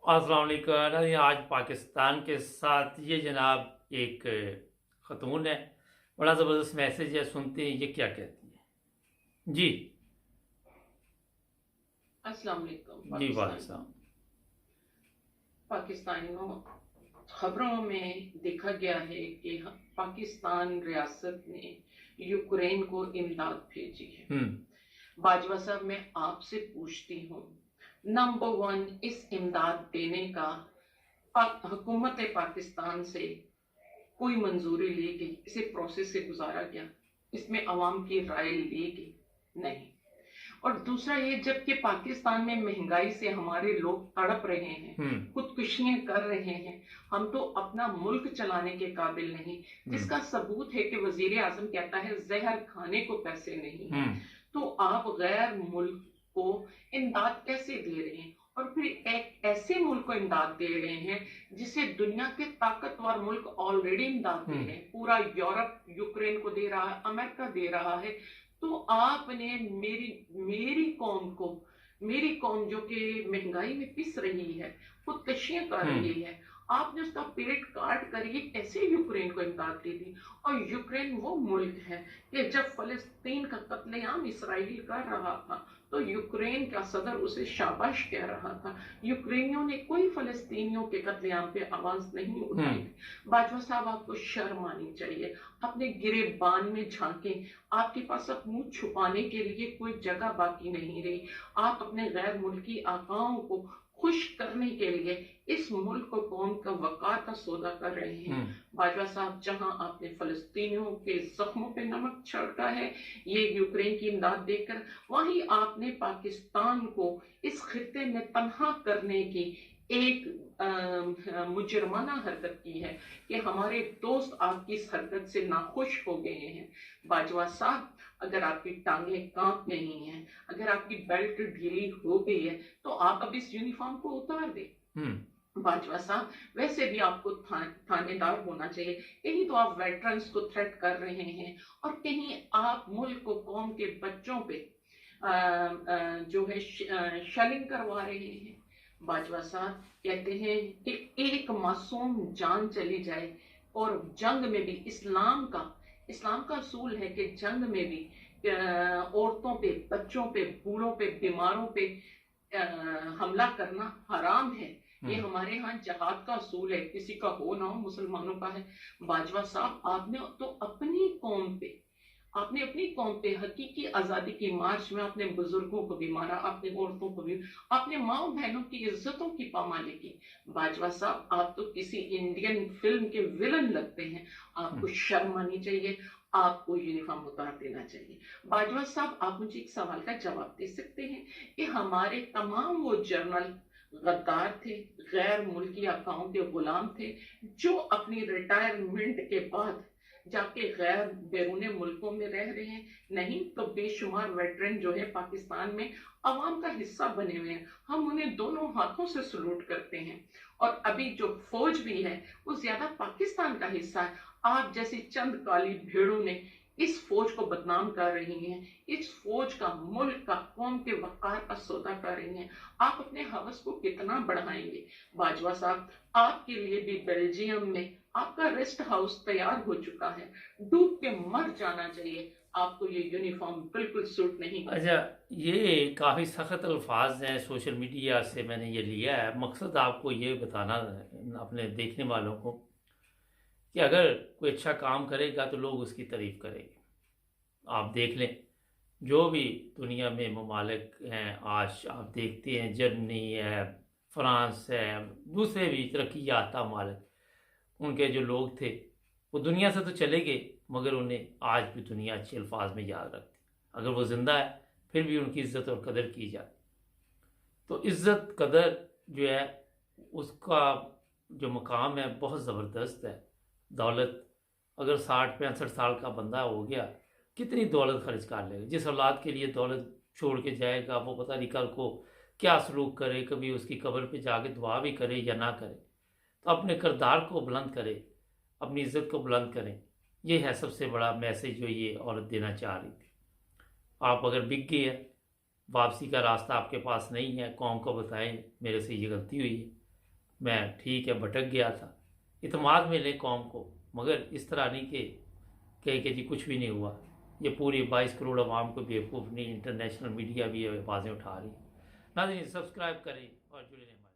अस्सलाम वालेकुम। आज पाकिस्तान के साथ ये जनाब एक ख़तून है, बड़ा ज़बरदस्त मैसेज है, सुनते हैं ये क्या कहती है। जी अस्सलाम वालेकुम। जी वालेकुम। पाकिस्तानियों, खबरों में देखा गया है कि पाकिस्तान रियासत ने यूक्रेन को इमदाद भेजी है। बाजवा साहब, मैं आपसे पूछती हूँ, नंबर वन, इस इमदाद देने का हुकूमत पाकिस्तान से कोई मंजूरी ली गई? इसे प्रोसेस से गुजारा गया? इसमें अवाम की राय ली गई? नहीं। और दूसरा ये, जबकि पाकिस्तान में महंगाई से हमारे लोग तड़प रहे हैं, खुदकुशियां कर रहे हैं, हम तो अपना मुल्क चलाने के काबिल नहीं, जिसका सबूत है कि वजीर आजम कहता है जहर खाने को पैसे नहीं है। तो आप गैर मुल्क को इमदाद कैसे दे रहे हैं? और फिर एक ऐसे मुल्क को इमदाद दे रहे हैं जिसे दुनिया के ताकतवर मुल्क ऑलरेडी इमदाद दे रहे हैं। पूरा यूरोप यूक्रेन को दे रहा है, अमेरिका दे रहा है। तो आपने मेरी कौम जो कि महंगाई में पिस रही है, खुदकशियां कर रही है, आपने उसका पेट काट कर ये कैसे यूक्रेन को इमदाद दे दी? और यूक्रेन वो मुल्क है कि जब फलस्तीन का कत्लेआम इसराइल कर रहा था तो यूक्रेन का सदर उसे शाबाश कह रहा था। यूक्रेनियों ने कोई फलस्तीनियों के कत्लेआम पे आवाज नहीं उठाई। बाजवा साहब, आपको शर्म आनी चाहिए। अपने गिरेबान में झांकें। आपके पास अब मुंह छुपाने के लिए कोई जगह बाकी नहीं रही। आप अपने गैर मुल्की आकाओं को खुश करने के लिए इस मुल्क को कौम का वकार का सौदा कर रहे हैं। बाजवा साहब, जहां आपने फलस्तीनियों के जख्मों पे नमक छिड़का है ये यूक्रेन की इमदाद देकर, वहीं आपने पाकिस्तान को इस खित्ते में तन्हा करने की एक मुजरमाना हरकत की है कि हमारे दोस्त आपकी इस हरकत से नाखुश हो गए हैं। बाजवा साहब, अगर आपकी टांगें कांप गई हैं, अगर आपकी बेल्ट ढीली हो गई है, तो आप अब इस यूनिफॉर्म को उतार दें। बाजवा साहब, वैसे भी आपको थानेदार होना चाहिए। कहीं तो आप वेटरन्स को थ्रेट कर रहे हैं और कहीं आप मुल्क को, कौम के बच्चों पे जो है शेलिंग करवा रहे हैं। बाजवा साहब, कहते हैं कि एक मासूम जान चली जाए, और जंग में भी इस्लाम का असूल है कि जंग में भी औरतों पे, बच्चों पे, बूढ़ों पे, बीमारों पे हमला करना हराम है। ये हमारे यहाँ जहाद का असूल है, किसी का हो ना हो, मुसलमानों का है। बाजवा साहब, आपने तो अपनी कौम पे हकीकी आजादी की मार्च में अपने बुजुर्गों को भी मारा, अपने औरतों को भी, अपने माओ बहनों की इज्जतों की पामाली की। बाजवा साहब, आप तो किसी इंडियन फिल्म के विलन लगते हैं। आपको शर्म आनी चाहिए, आपको यूनिफॉर्म उतार देना चाहिए। बाजवा साहब, आप मुझे एक सवाल का जवाब दे सकते हैं कि हमारे तमाम वो जर्नल गद्दार थे, गैर मुल्की आकाओं के गुलाम थे, जो अपनी रिटायरमेंट के बाद जाके गैर बैरूने मुल्कों में रह रहे हैं? नहीं तो बेशुमार वेटरन जो है पाकिस्तान में अवाम का हिस्सा बने हुए हैं। हम उन्हें दोनों हाथों से सलूट करते हैं। और अभी जो फौज भी है वो ज्यादा पाकिस्तान का हिस्सा है। आप जैसी चंद काली भेड़ों ने इस फौज को बदनाम कर रही हैं, इस फौज का, मुल्क का, कौम के वकार का सौदा कर रही हैं। आप अपने हवस को कितना बढ़ाएंगे? बाजवा साहब, आपके लिए भी बेल्जियम में आपका रेस्ट हाउस तैयार हो चुका है, डूब के मर जाना चाहिए। आपको ये यूनिफॉर्म बिल्कुल सूट नहीं। अच्छा, ये काफ़ी सख्त अल्फाज हैं, सोशल मीडिया से मैंने ये लिया है। मकसद आपको ये बताना है अपने देखने वालों को कि अगर कोई अच्छा काम करेगा तो लोग उसकी तारीफ करेंगे। आप देख लें, जो भी दुनिया में ममालिक हैं आज आप देखते हैं, जर्मनी है, फ्रांस है, दूसरे भी तरक्की याफ्ता ममालिक, उनके जो लोग थे वो दुनिया से तो चले गए, मगर उन्हें आज भी दुनिया अच्छे अल्फाज में याद रखती। अगर वो ज़िंदा है फिर भी उनकी इज़्ज़त और कदर की जाती। तो इज़्ज़त कदर जो है उसका जो मकाम है बहुत ज़बरदस्त है। दौलत, अगर 60-65 साल का बंदा हो गया, कितनी दौलत खर्च कर लेगा? जिस औलाद के लिए दौलत छोड़ के जाएगा वो पता नहीं कल को क्या सलूक करे, कभी उसकी कब्र पे जाके दुआ भी करे या ना करे। तो अपने किरदार को बुलंद करे, अपनी इज़्ज़त को बुलंद करें। ये है सबसे बड़ा मैसेज जो ये औरत देना चाह रही थी। आप अगर बिक गए हैं, वापसी का रास्ता आपके पास नहीं है, कौम को बताएं मेरे से ये गलती हुई है, میں ٹھیک ہے بھٹک گیا تھا، اعتماد میں لیں قوم کو، مگر اس طرح نہیں کہ جی کچھ بھی نہیں ہوا۔ یہ پوری 22 کروڑ عوام کو بیوقوف نہیں، انٹرنیشنل میڈیا بھی آوازیں اٹھا رہی ہے۔ ناظرین سبسکرائب کریں اور جڑے رہیں۔